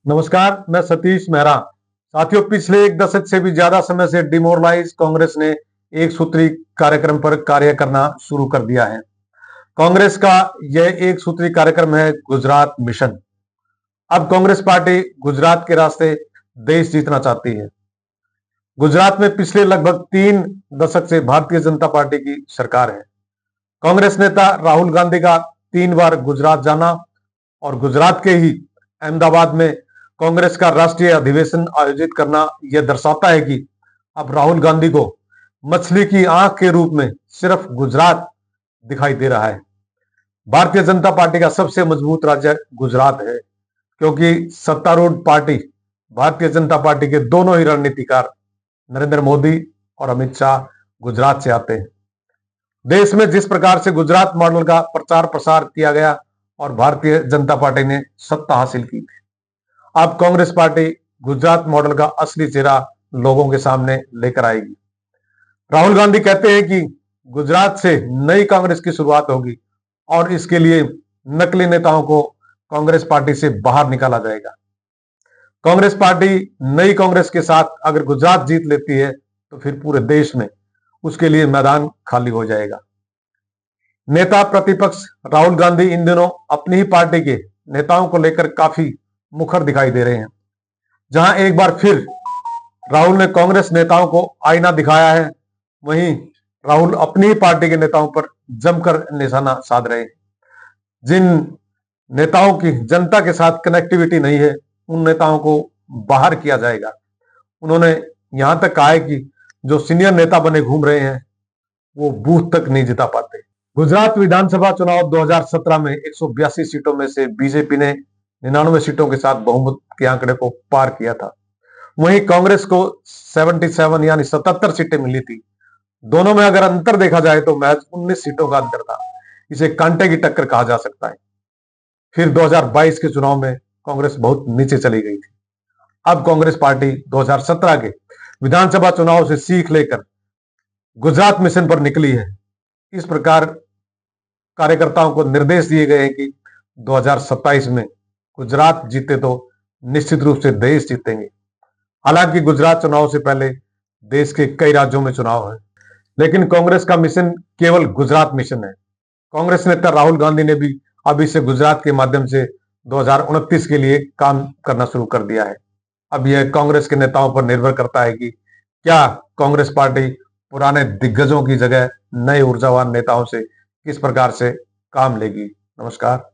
नमस्कार, मैं सतीश मेहरा। साथियों, पिछले एक दशक से भी ज्यादा समय से डिमोरलाइज कांग्रेस ने एक सूत्री कार्यक्रम पर कार्य करना शुरू कर दिया है। कांग्रेस का यह एक सूत्री कार्यक्रम है गुजरात मिशन। अब कांग्रेस पार्टी गुजरात के रास्ते देश जीतना चाहती है। गुजरात में पिछले लगभग 3 दशक से भारतीय जनता पार्टी की सरकार है। कांग्रेस नेता राहुल गांधी का 3 बार गुजरात जाना और गुजरात के ही अहमदाबाद में कांग्रेस का राष्ट्रीय अधिवेशन आयोजित करना यह दर्शाता है कि अब राहुल गांधी को मछली की आंख के रूप में सिर्फ गुजरात दिखाई दे रहा है। भारतीय जनता पार्टी का सबसे मजबूत राज्य गुजरात है, क्योंकि सत्तारूढ़ पार्टी भारतीय जनता पार्टी के दोनों ही रणनीतिकार नरेंद्र मोदी और अमित शाह गुजरात से आते हैं। देश में जिस प्रकार से गुजरात मॉडल का प्रचार प्रसार किया गया और भारतीय जनता पार्टी ने सत्ता हासिल की थी, अब कांग्रेस पार्टी गुजरात मॉडल का असली चेहरा लोगों के सामने लेकर आएगी। राहुल गांधी कहते हैं कि गुजरात से नई कांग्रेस की शुरुआत होगी और इसके लिए नकली नेताओं को कांग्रेस पार्टी से बाहर निकाला जाएगा। कांग्रेस पार्टी नई कांग्रेस के साथ अगर गुजरात जीत लेती है तो फिर पूरे देश में उसके लिए मैदान खाली हो जाएगा। नेता प्रतिपक्ष राहुल गांधी इन दिनों अपनी ही पार्टी के नेताओं को लेकर काफी मुखर दिखाई दे रहे हैं। जहां एक बार फिर राहुल ने कांग्रेस नेताओं को आईना दिखाया है, वहीं राहुल अपनी ही पार्टी के नेताओं पर जमकर निशाना साध रहे हैं। जिन नेताओं की जनता के साथ कनेक्टिविटी नहीं है, उन नेताओं को बाहर किया जाएगा। उन्होंने यहां तक कहा है कि जो सीनियर नेता बने घूम रहे हैं वो बूथ तक नहीं जिता पाते। गुजरात विधानसभा चुनाव 2017 में 182 सीटों में से बीजेपी ने 99 सीटों के साथ बहुमत के आंकड़े को पार किया था। वहीं कांग्रेस को 77 यानी 77 सीटें मिली थी। दोनों में अगर अंतर देखा जाए तो महज 19 सीटों का अंतर था। इसे कांटे की टक्कर कहा जा सकता है। फिर 2022 के चुनाव में कांग्रेस बहुत नीचे चली गई थी। अब कांग्रेस पार्टी 2017 के विधानसभा चुनाव से सीख लेकर गुजरात मिशन पर निकली है। इस प्रकार कार्यकर्ताओं को निर्देश दिए गए हैं कि 2027 में गुजरात जीते तो निश्चित रूप से देश जीतेंगे। हालांकि गुजरात चुनाव से पहले देश के कई राज्यों में चुनाव है, लेकिन कांग्रेस का मिशन केवल गुजरात मिशन है। कांग्रेस नेता राहुल गांधी ने भी अभी से गुजरात के माध्यम से 2029 के लिए काम करना शुरू कर दिया है। अब यह कांग्रेस के नेताओं पर निर्भर करता है कि क्या कांग्रेस पार्टी पुराने दिग्गजों की जगह नए ऊर्जावान नेताओं से किस प्रकार से काम लेगी। नमस्कार।